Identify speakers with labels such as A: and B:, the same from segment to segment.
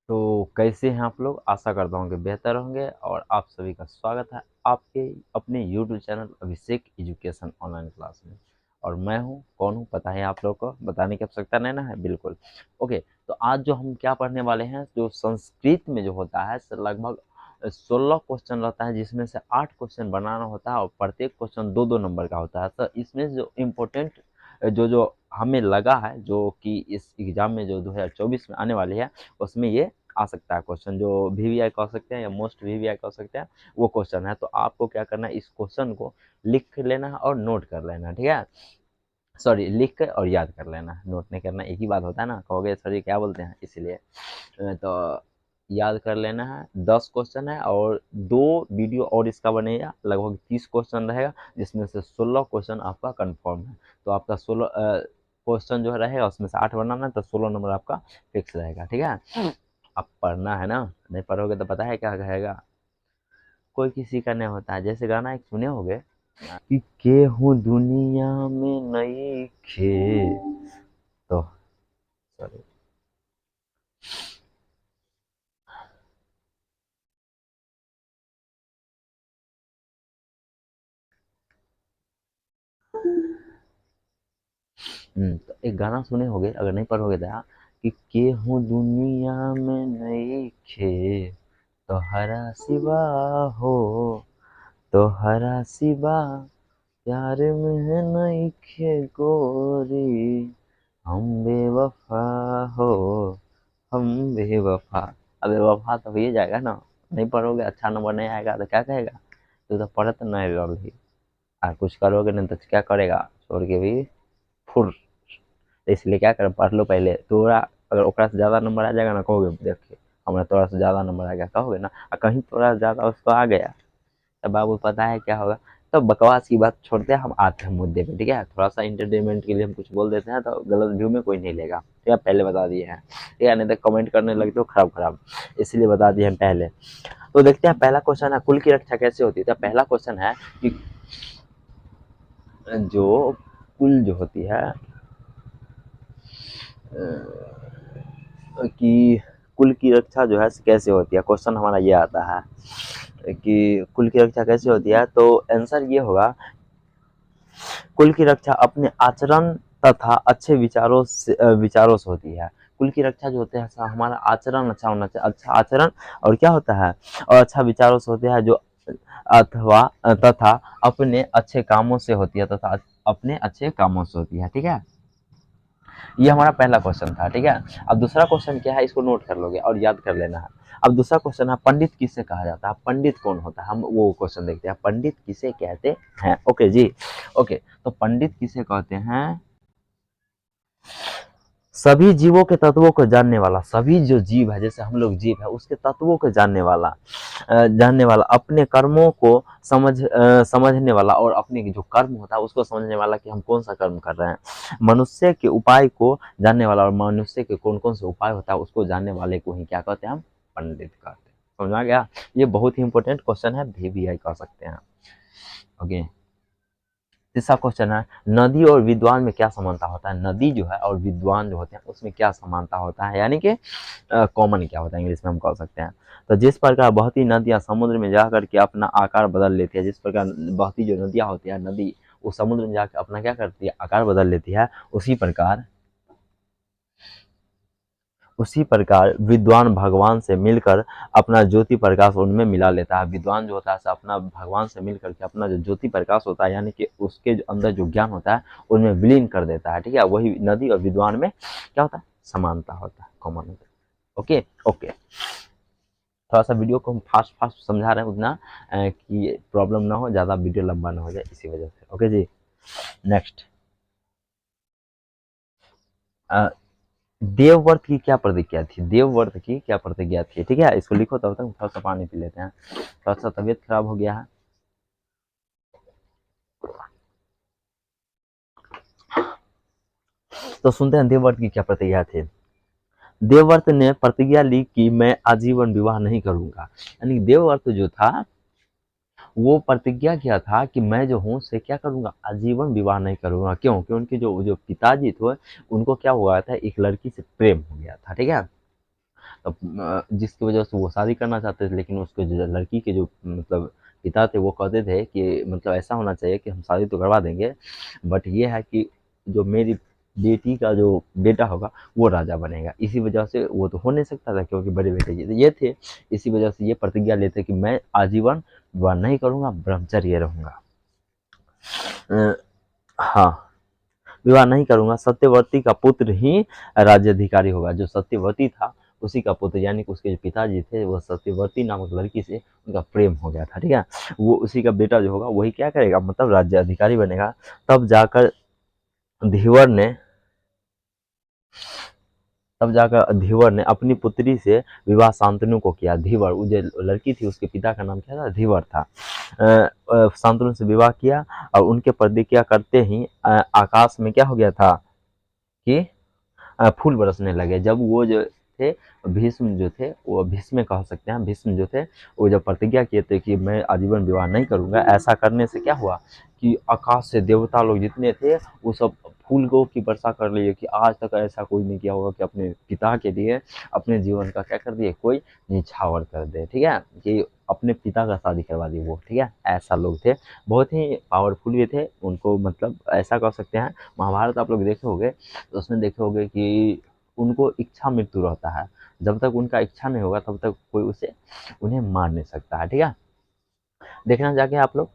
A: तो कैसे हैं आप लोग? आशा करता हूँ कि बेहतर होंगे और आप सभी का स्वागत है आपके अपने यूट्यूब चैनल अभिषेक एजुकेशन ऑनलाइन क्लास में। और मैं हूँ कौन हूँ पता है आप लोग को? बताने की आवश्यकता नहीं ना है, बिल्कुल। ओके, तो आज जो हम क्या पढ़ने वाले हैं, जो संस्कृत में जो होता है लगभग 16 क्वेश्चन रहता है, जिसमें से 8 क्वेश्चन बनाना होता है और प्रत्येक क्वेश्चन 2-2 नंबर का होता है। तो इसमें जो इम्पोर्टेंट जो जो हमें लगा है, जो कि इस एग्जाम में जो 2024 में आने वाली है, उसमें ये आ सकता है क्वेश्चन, जो वीवीआई कह सकते हैं या मोस्ट वीवीआई कह सकते हैं, वो क्वेश्चन है। तो आपको क्या करना है, इस क्वेश्चन को लिख लेना है और नोट कर लेना है, ठीक है? सॉरी, लिख कर और याद कर लेना है, नोट नहीं करना, एक ही बात होता है ना, कहोगे सर ये क्या बोलते हैं, इसलिए तो याद कर लेना है। 10 क्वेश्चन है और 2 वीडियो और इसका बनेगा, लगभग 30 क्वेश्चन रहेगा, जिसमें से 16 क्वेश्चन आपका कंफर्म है। तो आपका 16 क्वेश्चन जो रहेगा उसमें से 8 बनाना है, तो 16 नंबर आपका फिक्स रहेगा, ठीक है? अब पढ़ना है ना, नहीं पढ़ोगे तो पता है क्या कहेगा, कोई किसी का नहीं होता है। जैसे गाना एक सुने होगे कि के हूँ दुनिया में नई खे, तो सॉरी। तो एक गाना सुने होगे, अगर नहीं पढ़ोगे तो कि के हूँ दुनिया में नई खे, तो हरा सिवा हो, तो हरा सिवा प्यार में नई खे गोरी, हम बेवफा हो, हम बेवफा। अब बेवफा तो हो ही जाएगा ना, नहीं पढ़ोगे अच्छा नंबर नहीं आएगा तो क्या कहेगा, तू तो पढ़त नहीं रही। और कुछ करोगे नहीं तो क्या करेगा, छोड़ के भी फुर। तो इसलिए क्या कर, पढ़ लो पहले, थोड़ा अगर ओकरा से ज़्यादा नंबर आ जाएगा ना, कहोगे देखिए हमारा थोड़ा सा ज़्यादा नंबर आ गया, कहोगे ना, और कहीं थोड़ा ज़्यादा उसको आ गया तो बाबू पता है क्या होगा। तो बकवास की बात छोड़ते हैं, हम आते हैं मुद्दे पे, ठीक है? थोड़ा सा इंटरटेनमेंट के लिए हम कुछ बोल देते हैं तो गलत व्यू में कोई नहीं लेगा, ठीक है? पहले बता दिए हैं, ठीक है? नहीं तो कमेंट करने लगते हो खराब खराब, इसलिए बता दिए हैं पहले। तो देखते हैं, पहला क्वेश्चन है कुल की रक्षा कैसे होती है। तो पहला क्वेश्चन है कि जो कुल जो होती है कि कुल की रक्षा जो है कैसे होती है, क्वेश्चन हमारा ये आता है कि कुल की रक्षा कैसे होती है। तो आंसर ये होगा, कुल की रक्षा अपने आचरण तथा अच्छे विचारों से होती है। कुल की रक्षा जो होते हैं हमारा आचरण अच्छा होना चाहिए, अच्छा आचरण और क्या होता है, और अच्छा विचारों से होते हैं, जो अथवा तथा अपने अच्छे कामों से होती है, तथा अपने अच्छे कामों से होती है, ठीक है? ये हमारा पहला क्वेश्चन था, ठीक है? अब दूसरा क्वेश्चन क्या है, इसको नोट कर लोगे और याद कर लेना है। अब दूसरा क्वेश्चन है पंडित किसे कहा जाता है, पंडित कौन होता है, हम वो क्वेश्चन देखते हैं, पंडित किसे कहते हैं। ओके जी, ओके। तो पंडित किसे कहते हैं, सभी जीवों के तत्वों को जानने वाला, सभी जो जीव है, जैसे हम लोग जीव है, उसके तत्वों को जानने वाला, अपने कर्मों को समझने वाला, और अपने जो कर्म होता है उसको समझने वाला कि हम कौन सा कर्म कर रहे हैं, मनुष्य के उपाय को जानने वाला, और मनुष्य के कौन कौन से उपाय होता है उसको जानने वाले को ही क्या कहते हैं, हम पंडित कहते हैं। समझ आ गया? ये बहुत ही इंपॉर्टेंट क्वेश्चन है, भी कह सकते हैं। ओके, तीसरा क्वेश्चन है नदी और विद्वान में क्या समानता होता है। नदी जो है और विद्वान जो होते हैं उसमें क्या समानता होता है, यानी कि कॉमन क्या होता है, इंग्लिश में हम कह सकते हैं। तो जिस प्रकार बहती नदियां समुद्र में जाकर के अपना आकार बदल लेती है, जिस प्रकार बहती जो नदियां होती है, नदी वो समुद्र में जाकर अपना क्या करती है, आकार बदल लेती है, उसी प्रकार विद्वान भगवान से मिलकर अपना ज्योति प्रकाश उनमें मिला लेता है। विद्वान जो होता है अपना भगवान से मिलकर के अपना जो ज्योति प्रकाश होता है, यानी कि उसके जो अंदर जो ज्ञान होता है उनमें विलीन कर देता है, ठीक है? वही नदी और विद्वान में क्या होता है, समानता होता है, कॉमन होता है। ओके ओके, थोड़ा सा वीडियो को हम फास्ट फास्ट समझा रहे हैं, उतना कि प्रॉब्लम ना हो, ज़्यादा वीडियो लंबा ना हो जाए, इसी वजह से। ओके जी, नेक्स्ट। देवव्रत की क्या प्रतिज्ञा थी, देवव्रत की क्या प्रतिज्ञा थी, ठीक है? इसको लिखो, तब तक थोड़ा सा पानी पी लेते हैं, थोड़ा सा तबीयत खराब हो गया है। तो सुनते हैं देवव्रत की क्या प्रतिज्ञा थी। देवव्रत ने प्रतिज्ञा ली कि मैं आजीवन विवाह नहीं करूंगा, यानी देवव्रत जो था वो प्रतिज्ञा किया था कि मैं जो हूँ से क्या करूंगा, आजीवन विवाह नहीं करूंगा। क्यों? कि उनके जो जो पिताजी थे, उनको क्या हुआ था, एक लड़की से प्रेम हो गया था, ठीक है? जिसकी वजह से वो शादी करना चाहते थे, लेकिन उसके जो लड़की के जो मतलब पिता थे वो कहते थे कि मतलब ऐसा होना चाहिए कि हम शादी तो करवा देंगे, बट ये है कि जो मेरी बेटी का जो बेटा होगा वो राजा बनेगा। इसी वजह से वो तो हो नहीं सकता था क्योंकि बड़े बेटे ये थे। इसी वजह से ये प्रतिज्ञा लेते कि मैं आजीवन विवाह नहीं करूंगा, ब्रह्मचर्य रहूंगा। हाँ, विवाह नहीं करूंगा, सत्यवती का पुत्र ही राज्याधिकारी होगा। जो सत्यवती था उसी का पुत्र, यानी कि उसके जो पिताजी थे वो सत्यवती नामक लड़की से उनका प्रेम हो गया था, ठीक है। वो उसी का बेटा जो होगा वही क्या करेगा, मतलब राज्याधिकारी बनेगा। तब जाकर धीवर ने तब जाकर धीवर ने अपनी पुत्री से विवाह शांतनु को किया। धीवर, वो जो लड़की थी उसके पिता का नाम क्या था, धीवर था। शांतनु से विवाह किया और उनके प्रतिज्ञा करते ही आकाश में क्या हो गया था कि फूल बरसने लगे। जब वो जो थे भीष्म जो थे, वो भीष्म कह सकते हैं, भीष्म जो थे वो जब प्रतिज्ञा किए थे कि मैं आजीवन विवाह नहीं करूंगा, ऐसा करने से क्या हुआ कि आकाश से देवता लोग जितने थे वो सब फूल को की वर्षा कर लिए कि आज तक ऐसा कोई नहीं किया होगा कि अपने पिता के लिए अपने जीवन का क्या कर दिए, कोई निछावर कर दे, ठीक है, कि अपने पिता का शादी करवा दी वो, ठीक है। ऐसा लोग थे, बहुत ही पावरफुल भी थे। उनको मतलब ऐसा कह सकते हैं, महाभारत आप लोग देखे होंगे तो उसमें देखे होंगे कि उनको इच्छा मृत्यु रहता है। जब तक उनका इच्छा नहीं होगा तब तक कोई उसे उन्हें मार नहीं सकता है, ठीक है। देखना जाके आप लोग।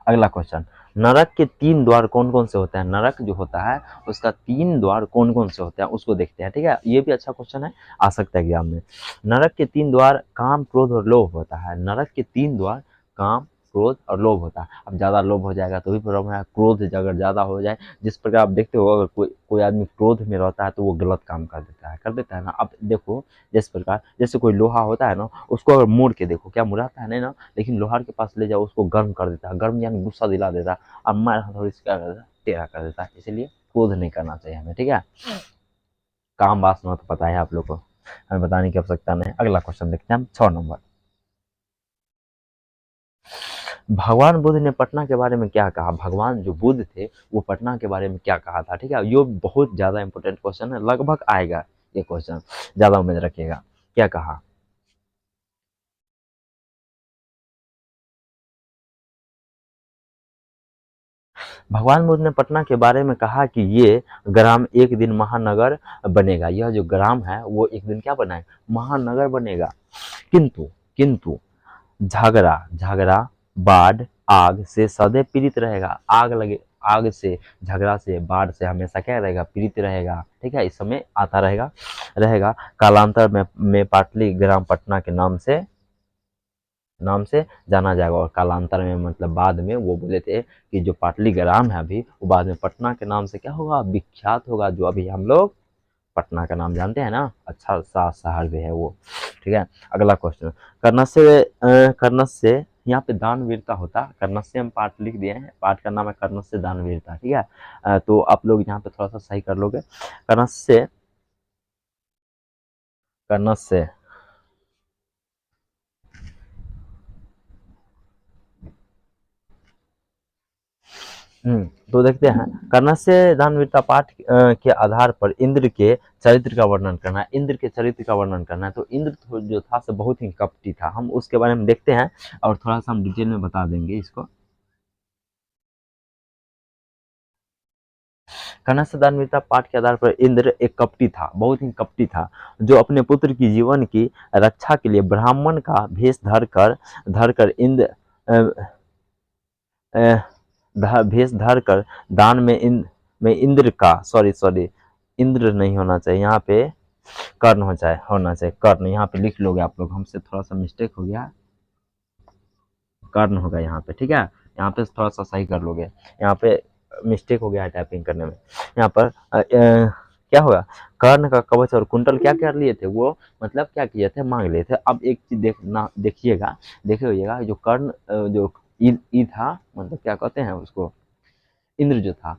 A: अगला क्वेश्चन, नरक के 3 द्वार कौन कौन से होते हैं। नरक जो होता है उसका 3 द्वार कौन कौन से होते हैं उसको देखते हैं, ठीक है। ये भी अच्छा क्वेश्चन है, आ सकता है एग्जाम में। नरक के 3 द्वार काम, क्रोध और लोभ होता है। नरक के 3 द्वार काम, क्रोध और लोभ होता है। अब ज्यादा लोभ हो जाएगा तो भी प्रॉब्लम है, क्रोध अगर ज्यादा हो जाए, जिस प्रकार आप देखते हो अगर कोई कोई आदमी क्रोध में रहता है तो वो गलत काम कर देता है ना। अब देखो जिस प्रकार जैसे कोई लोहा होता है ना, उसको अगर मोड़ के देखो, क्या मुड़ाता है नहीं ना, लेकिन लोहार के पास ले जाओ उसको गर्म कर देता है, गर्म यानी गुस्सा दिला देता है, अब मैं थोड़ी सी क्या कर देता है, टेढ़ा कर देता है। इसलिए क्रोध नहीं करना चाहिए हमें, ठीक है। काम वासना तो पता है आप लोग को, हमें बताने की आवश्यकता नहीं। अगला क्वेश्चन देखते हैं हम, 6 नंबर। भगवान बुद्ध ने पटना के बारे में क्या कहा। भगवान जो बुद्ध थे वो पटना के बारे में क्या कहा था, ठीक है। ये बहुत ज्यादा इंपॉर्टेंट क्वेश्चन है, लगभग आएगा ये क्वेश्चन, ज्यादा उम्मीद रखिएगा। क्या कहा। भगवान बुद्ध ने पटना के बारे में कहा कि ये ग्राम एक दिन महानगर बनेगा। यह जो ग्राम है वो एक दिन क्या बना है, महानगर बनेगा। किंतु किंतु झगड़ा झगड़ा बाढ़ आग से सदैव पीड़ित रहेगा। आग लगे, आग से, झगड़ा से, बाढ़ से हमेशा क्या रहेगा, पीड़ित रहेगा, ठीक है। इस समय आता रहेगा रहेगा कालांतर में पाटली ग्राम पटना के नाम से जाना जाएगा। और कालांतर में मतलब बाद में वो बोले थे कि जो पाटली ग्राम है अभी वो बाद में पटना के नाम से क्या होगा, विख्यात होगा। जो अभी हम लोग पटना का नाम जानते हैं ना, अच्छा सा शहर भी है वो, ठीक है। अगला क्वेश्चन, कर्णस्य यहाँ पे दानवीरता होता। कर्णस्य हम पाठ लिख दिए हैं, पाठ का नाम है कर्णस्य दानवीरता, ठीक है। तो आप लोग यहाँ पे थोड़ा सा सही कर लोगे। कर्णस्य कर्णस्य तो देखते हैं, कर्णस्य दानवीरता पाठ के आधार पर इंद्र के चरित्र का वर्णन करना है। इंद्र के चरित्र का वर्णन करना है। तो इंद्र जो था से बहुत ही कपटी था, हम उसके बारे में देखते हैं और थोड़ा सा हम डिटेल में बता देंगे इसको। कर्णस्य दानवीरता पाठ के आधार पर इंद्र एक कपटी था, बहुत ही कपटी था, जो अपने पुत्र की जीवन की रक्षा के लिए ब्राह्मण का भेष धरकर इंद्र भेष धरकर दान में इंद्र का, सॉरी इंद्र नहीं होना चाहिए यहाँ पे, कर्ण होना चाहिए कर्ण। यहाँ पे लिख लोगे आप लोग, हमसे थोड़ा सा मिस्टेक हो गया, कर्ण होगा यहाँ पे, ठीक है। यहाँ पे थोड़ा सा सही कर लोगे, यहाँ पे मिस्टेक हो गया है टाइपिंग करने में। यहाँ पर क्या होगा, कर्ण का कवच और कुंडल क्या कर लिए थे वो, मतलब क्या किए थे, मांग लिए थे। अब एक चीज देखिएगा जो कर्ण जो ई था, मतलब क्या कहते हैं उसको, इंद्र जो था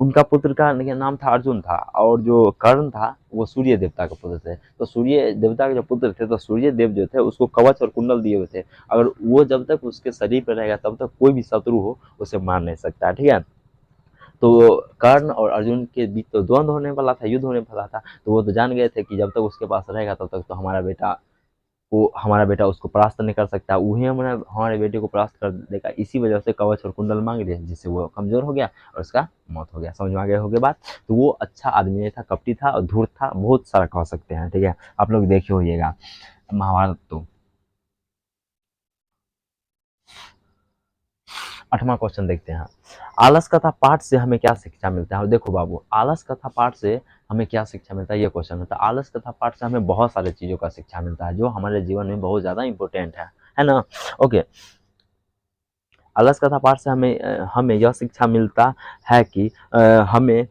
A: उनका पुत्र का नाम था अर्जुन था, और जो कर्ण था वो सूर्य देवता का पुत्र थे। तो सूर्य देवता के जो पुत्र थे, तो सूर्य देव जो थे उसको कवच और कुंडल दिए हुए थे। अगर वो जब तक उसके शरीर पर रहेगा तब तक कोई भी शत्रु हो उसे मार नहीं सकता, ठीक है। तो कर्ण और अर्जुन के बीच तो द्वंद्व होने वाला था, युद्ध होने वाला था। तो वो तो जान गए थे कि जब तक उसके पास रहेगा तब तक तो हमारा बेटा उसको परास्त नहीं कर सकता, वही हमारे बेटे को परास्त कर देगा। इसी वजह से कवच और कुंडल मांग लिए, जिससे वो कमजोर हो गया और उसका मौत हो गया। समझ में आ गया होगी बात। तो वो अच्छा आदमी नहीं था, कपटी था और धूर्त था, बहुत सारा कह सकते हैं, ठीक है। आप लोग देखे होइएगा महाभारत। तो 8वां क्वेश्चन देखते हैं। आलस कथा पाठ से हमें क्या शिक्षा मिलता है। और देखो बाबू, आलस कथा पाठ से हमें क्या शिक्षा मिलता है, ये क्वेश्चन होता है। आलस कथा पाठ से हमें बहुत सारी चीजों का शिक्षा मिलता है जो हमारे जीवन में बहुत ज्यादा इंपॉर्टेंट है ना। ओके। आलस कथा पाठ से हमें यह शिक्षा मिलता है कि हमें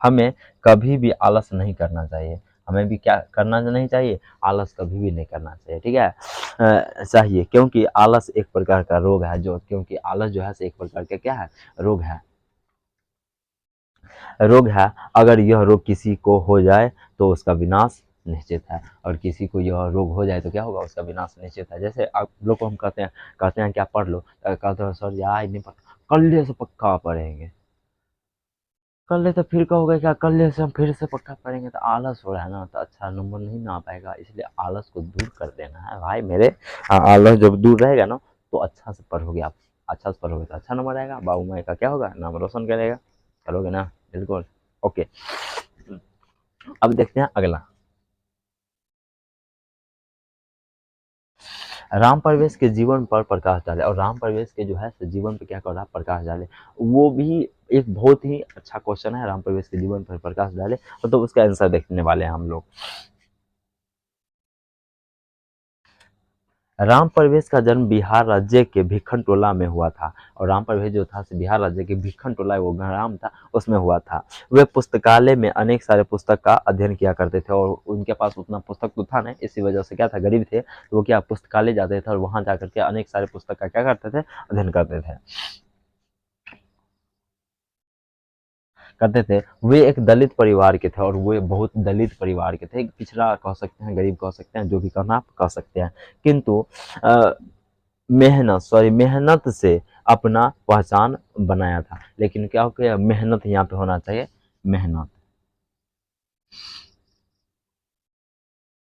A: हमें कभी भी आलस नहीं करना चाहिए। हमें भी क्या करना नहीं चाहिए, आलस कभी भी नहीं करना चाहिए, ठीक है। चाहिए, क्योंकि आलस एक प्रकार का रोग है, जो क्योंकि आलस जो है एक प्रकार का क्या है, रोग है। रोग है। अगर यह रोग किसी को हो जाए तो उसका विनाश निश्चित है, और किसी को यह रोग हो जाए तो क्या होगा, उसका विनाश निश्चित है। जैसे आप लोग को हम कहते हैं कि आप पढ़ लो, कहते हैं सर यार नहीं पढ़, कल से पक्का पढ़ेंगे। कल तो फिर कहोगे क्या, कल से हम फिर से पक्का पढ़ेंगे, तो आलस हो रहा है ना, तो अच्छा नंबर नहीं ना आ पाएगा। इसलिए आलस को दूर कर देना है भाई मेरे। आलस जब दूर रहेगा ना तो अच्छा से पढ़ोगे आप, अच्छा से पढ़ोगे तो अच्छा नंबर आएगा, बाबू माई का क्या होगा, नाम रोशन करेगा। करोगे ना, बिल्कुल। ओके। अब देखते हैं अगला। राम परवेश के जीवन पर प्रकाश डाले। और राम परवेश के जो है जीवन पर क्या कर रहा है, प्रकाश डाले। वो भी एक बहुत ही अच्छा क्वेश्चन है, राम परवेश के जीवन पर प्रकाश डाले। तो उसका आंसर देखने वाले हैं हम लोग। राम परवेश का जन्म बिहार राज्य के भिखन टोला में हुआ था। और राम परवेश जो था बिहार राज्य के भिखन टोला वो ग्राम था, उसमें हुआ था। वे पुस्तकालय में अनेक सारे पुस्तक का अध्ययन किया करते थे, और उनके पास उतना पुस्तक तो था नहीं, इसी वजह से क्या था, गरीब थे, तो वो क्या पुस्तकालय जाते थे और वहां जाकर के अनेक सारे पुस्तक का क्या करते थे, अध्ययन करते थे। वे एक दलित परिवार के थे, और वे बहुत दलित परिवार के थे, पिछड़ा कह सकते हैं, गरीब कह सकते हैं, जो भी कहना आप कह सकते हैं। किंतु अ, मेहनत से अपना पहचान बनाया था। लेकिन क्या हो गया, मेहनत यहाँ पे होना चाहिए, मेहनत।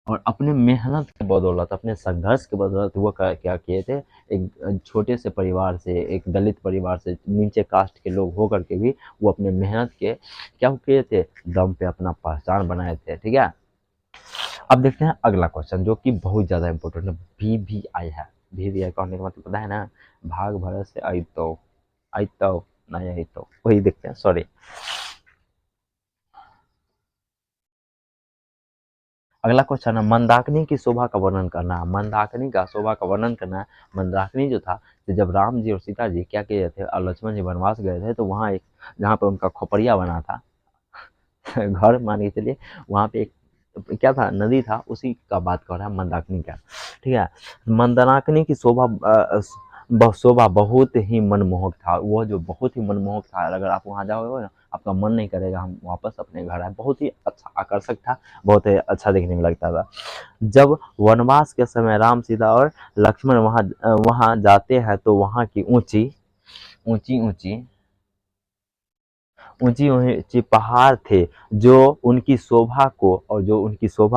A: और अपने मेहनत के बदौलत, अपने संघर्ष के बदौलत वो क्या किए थे, एक छोटे से परिवार से, एक दलित परिवार से, नीचे कास्ट के लोग होकर के भी वो अपने मेहनत के क्या किए थे, दम पे अपना पहचान बनाए थे, ठीक है। अब देखते हैं अगला क्वेश्चन, जो कि बहुत ज्यादा इंपॉर्टेंट है। VVI है। VVI कहने का मतलब पता है ना, भाग भरत से आई तो नहीं आई तो, वही देखते हैं, सॉरी। अगला क्वेश्चन है, मंदाकिनी की शोभा का वर्णन करना है। मंदाकिनी का शोभा का वर्णन करना है। मंदाकिनी जो था, तो जब राम जी और सीता जी क्या किए थे, और लक्ष्मण जी वनवास गए थे, तो वहाँ एक, जहाँ पे उनका खोपड़िया बना था घर मान के चलिए, वहाँ पे एक क्या था, नदी था, उसी का बात कर रहा है, मंदाकिनी का, ठीक है। मंदाकिनी की शोभा बहुत ही मनमोहक था। वो जो बहुत ही मनमोहक था, अगर आप वहाँ जाओगे ना, आपका मन नहीं करेगा हम वापस अपने घर आए। बहुत ही अच्छा आकर्षक था, बहुत ही अच्छा देखने में लगता था। जब वनवास के समय राम सीता और लक्ष्मण वहाँ वहाँ जाते हैं, तो वहाँ की ऊंची ऊंची ऊंची ऊंची पहाड़ थे, जो उनकी शोभा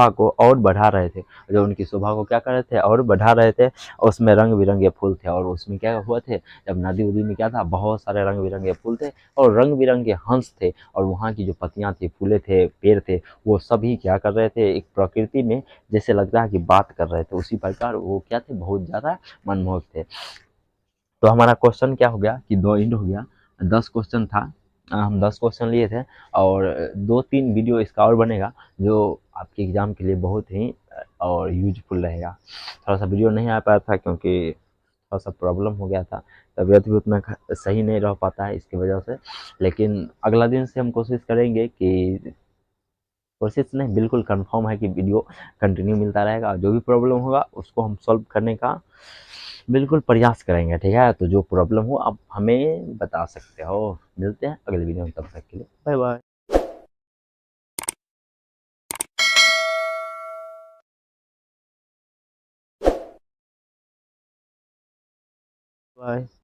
A: को और बढ़ा रहे थे, जो उनकी शोभा को क्या कर रहे थे, और बढ़ा रहे थे। और उसमें रंग बिरंगे फूल थे, और उसमें क्या हुआ थे, जब नदी उदी में क्या था, बहुत सारे रंग बिरंगे फूल थे, और रंग बिरंगे हंस थे, और वहाँ की जो पत्तियां थी, फूले थे, पेड़ थे, वो सभी क्या कर रहे थे, एक प्रकृति में जैसे लगता है कि बात कर रहे थे, उसी प्रकार वो क्या थे, बहुत ज्यादा मनमोहक थे। तो हमारा क्वेश्चन क्या हो गया कि 2 इंड हो गया, 10 क्वेश्चन था। हम 10 क्वेश्चन लिए थे, और 2-3 वीडियो इसका और बनेगा, जो आपके एग्जाम के लिए बहुत ही और यूजफुल रहेगा। थोड़ा सा वीडियो नहीं आ पाया था क्योंकि थोड़ा सा प्रॉब्लम हो गया था, तबीयत भी उतना सही नहीं रह पाता है इसकी वजह से। लेकिन अगला दिन से हम कोशिश करेंगे कि, कोशिश नहीं, बिल्कुल कंफर्म है कि वीडियो कंटिन्यू मिलता रहेगा, और जो भी प्रॉब्लम होगा उसको हम सॉल्व करने का बिल्कुल प्रयास करेंगे, ठीक है। तो जो प्रॉब्लम हो आप हमें बता सकते हो। मिलते हैं अगले वीडियो में, तब तक के लिए बाय बाय। बाय।